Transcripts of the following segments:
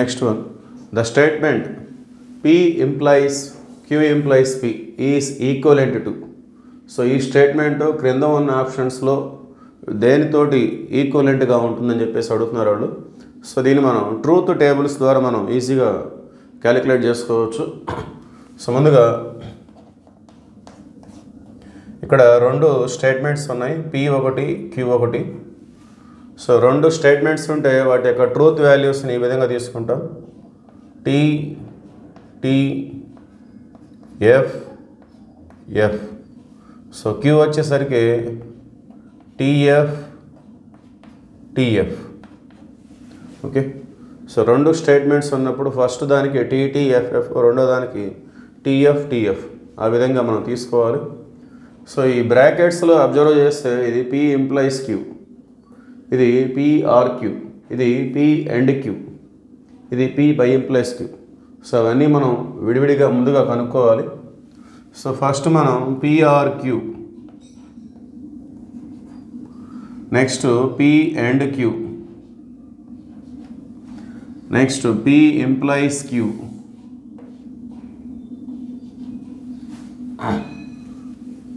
Next one the statement P implies Q implies P is equivalent to. So ఈ statement క్రింద ఉన్న ఆప్షన్స్లో దేనితోటి ఈక్వలెంట్గా ఉంటుందని చెప్పేసి అడుగుతున్నారు వాళ్ళు. సో దీన్ని మనం ట్రూత్ టేబుల్స్ ద్వారా మనం ఈజీగా క్యాలిక్యులేట్ చేసుకోవచ్చు. సో ముందుగా ఇక్కడ రెండు స్టేట్మెంట్స్ ఉన్నాయి, P1 Q1. సో రెండు స్టేట్మెంట్స్ ఉంటే వాటి యొక్క ట్రూత్ వాల్యూస్ని ఈ విధంగా తీసుకుంటాం. T F F. So Q వచ్చేసరికి TF TF. ఓకే, సో రెండు స్టేట్మెంట్స్ ఉన్నప్పుడు ఫస్ట్ దానికి TTFF, రెండో దానికి TF TF, ఆ విధంగా మనం తీసుకోవాలి. సో ఈ బ్రాకెట్స్లో అబ్జర్వ్ చేస్తే ఇది P implies Q, ఇది PRQ, ఇది P and Q, ఇది P by implies Q. So అవన్నీ మనం విడివిడిగా ముందుగా కనుక్కోవాలి. సో ఫస్ట్ మనం PRQ, next P and Q, next P implies Q,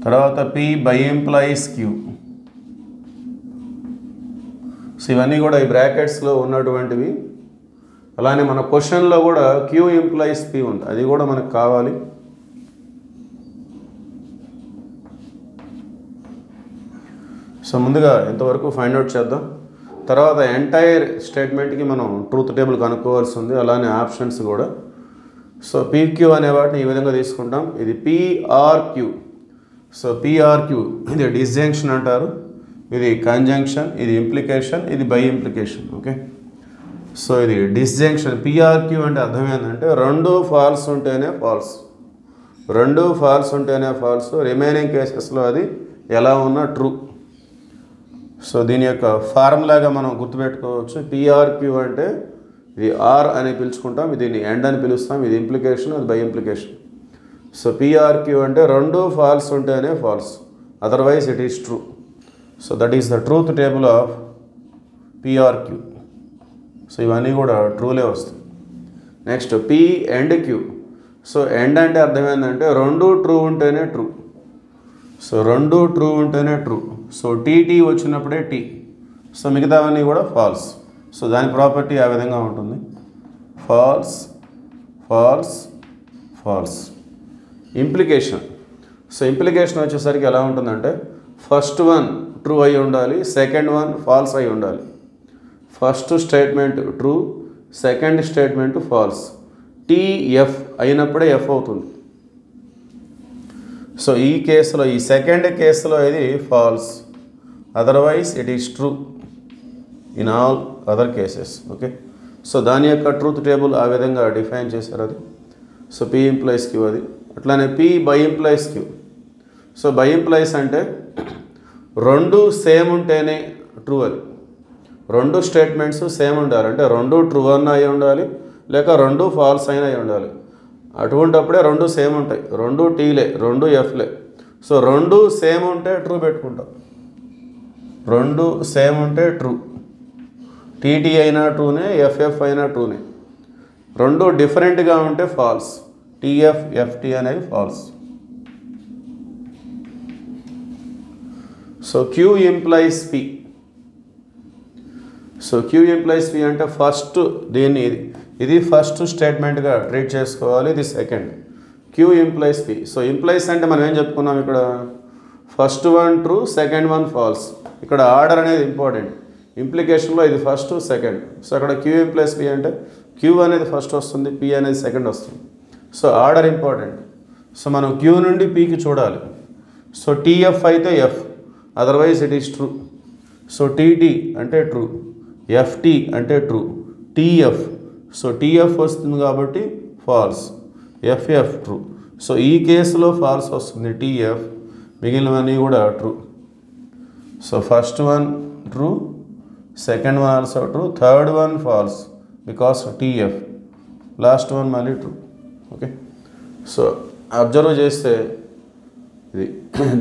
తర్వాత P by implies Q. So ఇవన్నీ కూడా ఈ బ్రాకెట్స్లో ఉన్నటువంటివి. అలానే మన క్వశ్చన్లో కూడా Q implies P ఉంది, అది కూడా మనకు కావాలి. సో ముందుగా ఎంతవరకు ఫైండ్ అవుట్ చేద్దాం, తర్వాత ఎంటైర్ స్టేట్మెంట్కి మనం ట్రూత్ టేబుల్ కనుక్కోవాల్సి ఉంది, అలానే ఆప్షన్స్ కూడా. సో PQ అనే వాటిని ఈ విధంగా తీసుకుంటాం. ఇది PRQ. సో PRQ ఇది డిస్జంక్షన్ అంటారు, ఇది కంజంక్షన్, ఇది ఇంప్లికేషన్, ఇది బై ఇంప్లికేషన్. ఓకే, సో ఇది డిస్జంక్షన్. PRQ అంటే అర్థం ఏంటంటే రెండు ఫాల్స్ ఉంటేనే ఫాల్స్, రెండు ఫాల్స్ ఉంటేనే ఫాల్స్, రిమైనింగ్ కేసెస్లో అది ఎలా ఉన్నా ట్రూ. సో దీని యొక్క ఫార్ములాగా మనం గుర్తుపెట్టుకోవచ్చు. PRQ అంటే ఇది ఆర్ అని పిలుచుకుంటాం, దీన్ని ఎండ్ అని పిలుస్తాం, ఇది ఇంప్లికేషన్, అది బై ఇంప్లికేషన్. సో PRQ అంటే రెండు ఫాల్స్ ఉంటేనే false, otherwise it is true. So that is the truth table of PRQ. So ఇవన్నీ కూడా ట్రూలే వస్తాయి. Next P and Q. So and అంటే అర్థం ఏంటంటే రెండు ట్రూ ఉంటేనే ట్రూ, సో రెండు ట్రూ ఉంటేనే ట్రూ. సో TT వచ్చినప్పుడే T, సో మిగతావన్నీ కూడా ఫాల్స్. సో దాని ప్రాపర్టీ ఆ విధంగా ఉంటుంది, false false false. Implication. So implication వచ్చేసరికి ఎలా ఉంటుందంటే ఫస్ట్ వన్ ట్రూ అయి ఉండాలి, సెకండ్ వన్ ఫాల్స్ అయి ఉండాలి. First statement true, second statement false. TF అయినప్పుడే F అవుతుంది. సో ఈ కేసులో, ఈ సెకండ్ కేసులో ఇది false, otherwise it is true in all other cases. Okay, so దాని యొక్క ట్రూత్ టేబుల్ ఆ విధంగా డిఫైన్ చేశారు అది. సో P implies Q అది. అట్లానే P by implies Q. So by implies అంటే రెండు సేమ్ ఉంటేనే ట్రూ, అది రెండు స్టేట్మెంట్స్ సేమ్ ఉండాలి, అంటే రెండు ట్రూ అన్న అయి ఉండాలి, లేక రెండు ఫాల్స్ అయినా అయి ఉండాలి. అటువంటిప్పుడే రెండు సేమ్ ఉంటాయి, రెండు టీలే, రెండు ఎఫ్లే. సో రెండు సేమ్ ఉంటే ట్రూ పెట్టుకుంటాం, రెండు సేమ్ ఉంటే ట్రూ. TT అయినా ట్రూనే, FF అయినా ట్రూనే. రెండు డిఫరెంట్గా ఉంటే ఫాల్స్, TF FT అనేవి false. So Q implies P. So Q implies P అంటే ఫస్ట్ దీన్ని ఇది ఫస్ట్ స్టేట్మెంట్గా ట్రీట్ చేసుకోవాలి, ఇది second. Q implies P. So implies అంటే మనం ఏం చెప్పుకున్నాం ఇక్కడ, first one true, second one false. ఇక్కడ ఆర్డర్ అనేది ఇంపార్టెంట్. ఇంప్లికేషన్లో ఇది ఫస్ట్ సెకండ్. సో అక్కడ Q implies P అంటే Q అనేది ఫస్ట్ వస్తుంది, P అనేది సెకండ్ వస్తుంది. So order important. సో మనం Q నుండి Pకి చూడాలి. సో TF అయితే F, otherwise it is true. So TT అంటే ట్రూ, FT అంటే ట్రూ, TF. సో TF వస్తుంది కాబట్టి ఫాల్స్, FF ట్రూ. సో ఈ కేసులో ఫాల్స్ వస్తుంది TF, మిగిలినవన్నీ కూడా true. So first one true, second one also true, third one false because TF, last one మళ్ళీ ట్రూ. ఓకే, సో అబ్జర్వ్ చేస్తే ఇది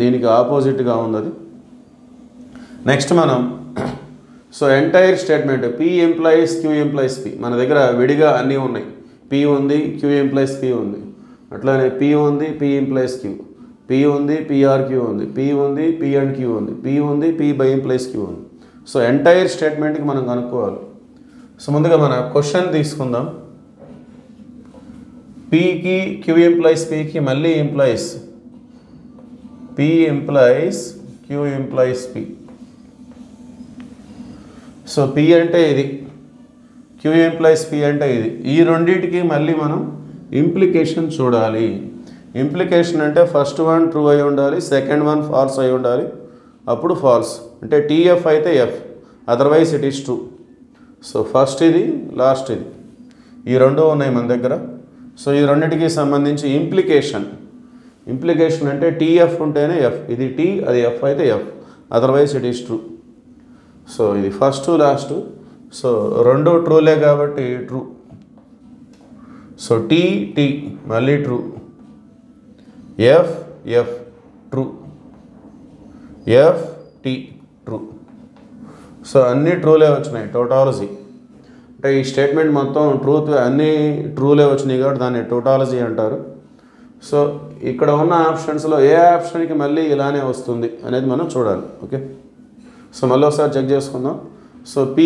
దీనికి ఆపోజిట్గా ఉంది అది. నెక్స్ట్ మనం so entire statement P implies Q implies P, మన దగ్గర విడిగా అన్నీ ఉన్నాయి. P ఉంది, Q ఇంప్లైస్ P ఉంది, అట్లానే P ఉంది, P ఇంప్లైస్ Q, P ఉంది, PRQ ఉంది, P ఉంది, P అండ్ Q ఉంది, P ఉంది, P బై ఇంప్లైస్ Q ఉంది. సో ఎంటైర్ స్టేట్మెంట్కి మనం కనుక్కోవాలి. సో ముందుగా మన క్వశ్చన్ తీసుకుందాం. Pకి Q ఇంప్లైస్ Pకి మళ్ళీ implies P implies Q implies P. So P అంటే ఇది, Q ఇంప్లైస్ P అంటే ఇది. ఈ రెండింటికి మళ్ళీ మనం ఇంప్లికేషన్ చూడాలి. ఇంప్లికేషన్ అంటే ఫస్ట్ వన్ ట్రూ అయి ఉండాలి, సెకండ్ వన్ ఫాల్స్ అయి ఉండాలి, అప్పుడు ఫాల్స్. అంటే TF అయితే F, otherwise it is true. So first ఇది, లాస్ట్ ఇది, ఈ రెండు ఉన్నాయి మన దగ్గర. సో ఈ రెండింటికి సంబంధించి ఇంప్లికేషన్ అంటే TF ఉంటేనే F, ఇది T, అది F అయితే F, otherwise it is true. So ఇది ఫస్ట్ లాస్ట్. సో రెండు ట్రూలే కాబట్టి ట్రూ. సో T మళ్ళీ true, F true, F T true. So అన్నీ ట్రూలే వచ్చినాయి. టోటాలజీ అంటే ఈ స్టేట్మెంట్ మొత్తం ట్రూత్, అన్నీ ట్రూలే వచ్చినాయి కాబట్టి దాన్ని టోటాలజీ అంటారు. సో ఇక్కడ ఉన్న ఆప్షన్స్లో ఏ ఆప్షన్కి మళ్ళీ ఇలానే వస్తుంది అనేది మనం చూడాలి. ఓకే, సో మళ్ళీ ఒకసారి చెక్ చేసుకుందాం. So P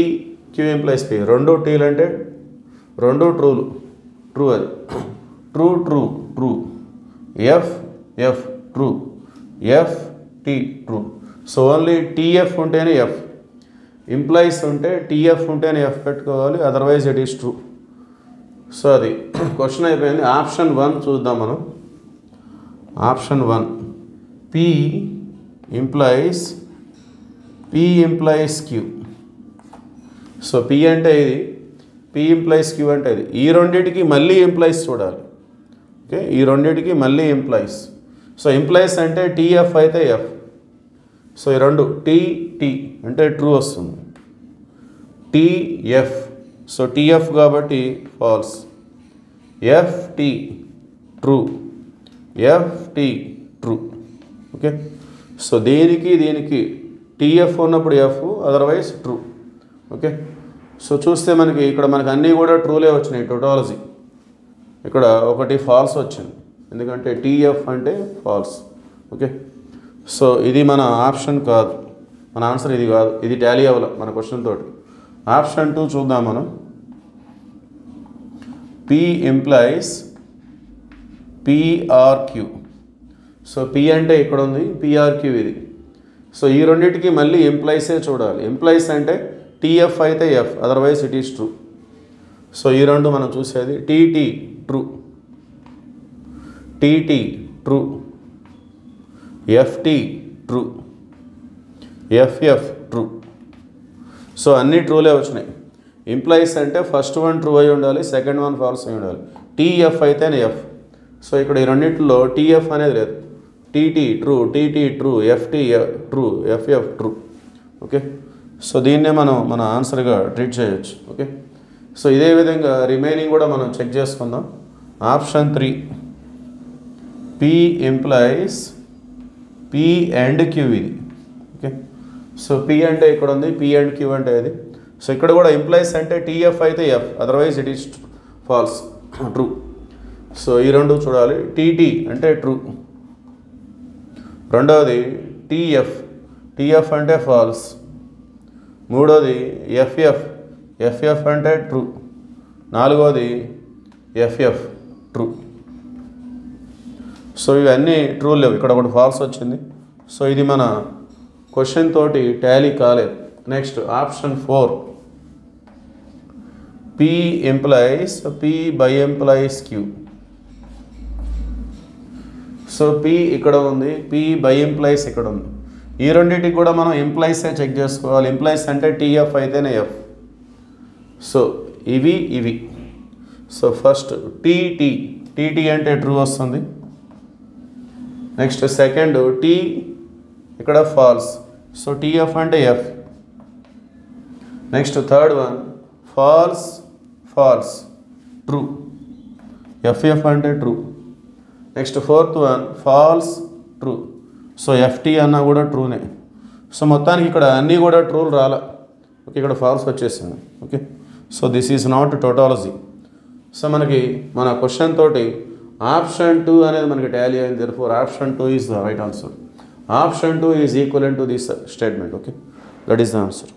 Q implies P, రెండు టీలు అంటే రెండు ట్రూలు, ట్రూ, అది true, F true, F T true. So only TF ఉంటేనే F, ఇంప్లైస్ ఉంటే TF ఉంటేనే F పెట్టుకోవాలి, otherwise it is true. So అది క్వశ్చన్ అయిపోయింది. ఆప్షన్ 1 చూద్దాం మనం. Option 1, P implies Q. So P అంటే ఇది, P ఇంప్లైస్ Q అంటే ఇది. ఈ రెండింటికి మళ్ళీ ఇంప్లైస్ చూడాలి. ఓకే, ఈ రెండింటికి మళ్ళీ ఇంప్లైస్. సో ఇంప్లైస్ అంటే TF అయితే F. సో ఈ రెండు T అంటే ట్రూ వస్తుంది, TF. సో TF కాబట్టి false, FT true, FT true. Okay, so దీనికి TF ఉన్నప్పుడు F, otherwise true. Okay, so చూస్తే ఇక్కడ మనకి అన్నీ కూడా ట్రూలే వచ్చినాయి. టోటాలజీ ఇక్కడ ఒకటి ఫాల్స్ వచ్చింది, ఎందుకంటే TF అంటే ఫాల్స్. ఓకే, సో ఇది మన ఆప్షన్ కాదు, మన ఆన్సర్ ఇది కాదు, ఇది టాలీ అవ్వాలి మన క్వశ్చన్ తోటి. ఆప్షన్ 2 చూద్దాం మనం. P implies PRQ. So P అంటే ఇక్కడ ఉంది, PRQ ఇది. సో ఈ రెండింటికి మళ్ళీ ఇంప్లైసే చూడాలి. ఇంప్లైస్ అంటే TF అయితే F, otherwise it is true. So ఈ రెండు మనం చూసేది. TT true, true, FT true, FF true. So అన్నీ ట్రూలే వచ్చినాయి. ఇంప్లైస్ అంటే ఫస్ట్ వన్ ట్రూ అయి ఉండాలి, సెకండ్ వన్ ఫాల్స్ అయి ఉండాలి, TF అయితేనే F. సో ఇక్కడ ఈ రెండింటిలో TF అనేది లేదు. TT true, FT true, FF true. Okay, so దీన్నే మనం మన ఆన్సర్గా ట్రీట్ చేయొచ్చు. ఓకే, సో ఇదే విధంగా రిమైనింగ్ కూడా మనం చెక్ చేసుకుందాం. Option 3, P implies P and Q ఇది. ఓకే, సో P అంటే ఇక్కడ ఉంది, P అండ్ Q అంటే ఇది. సో ఇక్కడ కూడా ఇంప్లైస్ అంటే TF అయితే F, otherwise it is false, true. So ఈ రెండు చూడాలి. TT అంటే ట్రూ, రెండవది TF అంటే ఫాల్స్, మూడోది FF అంటే ట్రూ, నాలుగోది FF ట్రూ. సో ఇవన్నీ ట్రూ లేవు, ఇక్కడ ఒకటి ఫాల్స్ వచ్చింది. సో ఇది మన క్వశ్చన్ తోటి టాలీ కాలేదు. Next option 4, P implies P by implies Q. So P ఇక్కడ ఉంది, P బై ఇంప్లైస్ ఇక్కడ ఉంది. ఈ రెండింటికి కూడా మనం ఇంప్లైసే చెక్ చేసుకోవాలి. ఇంప్లైస్ అంటే TF అయితేనే F. సో ఇవి. సో ఫస్ట్ TT అంటే ట్రూ వస్తుంది. నెక్స్ట్ సెకండ్ T ఇక్కడ ఫాల్స్, సో TF అంటే F. Next third one false true, FF అంటే true. Next fourth one false true, so FT అన్నా కూడా ట్రూనే. సో మొత్తానికి ఇక్కడ అన్నీ కూడా ట్రూలు రాలా. ఓకే, ఇక్కడ ఫాల్స్ వచ్చేసింది. Okay, so this is not tautology. So మనకి మన క్వశ్చన్ తోటి ఆప్షన్ 2 అనేది మనకి టాలీ అయింది. Therefore option 2 is the right answer. Option 2 is equivalent to this statement. Okay, that is the answer.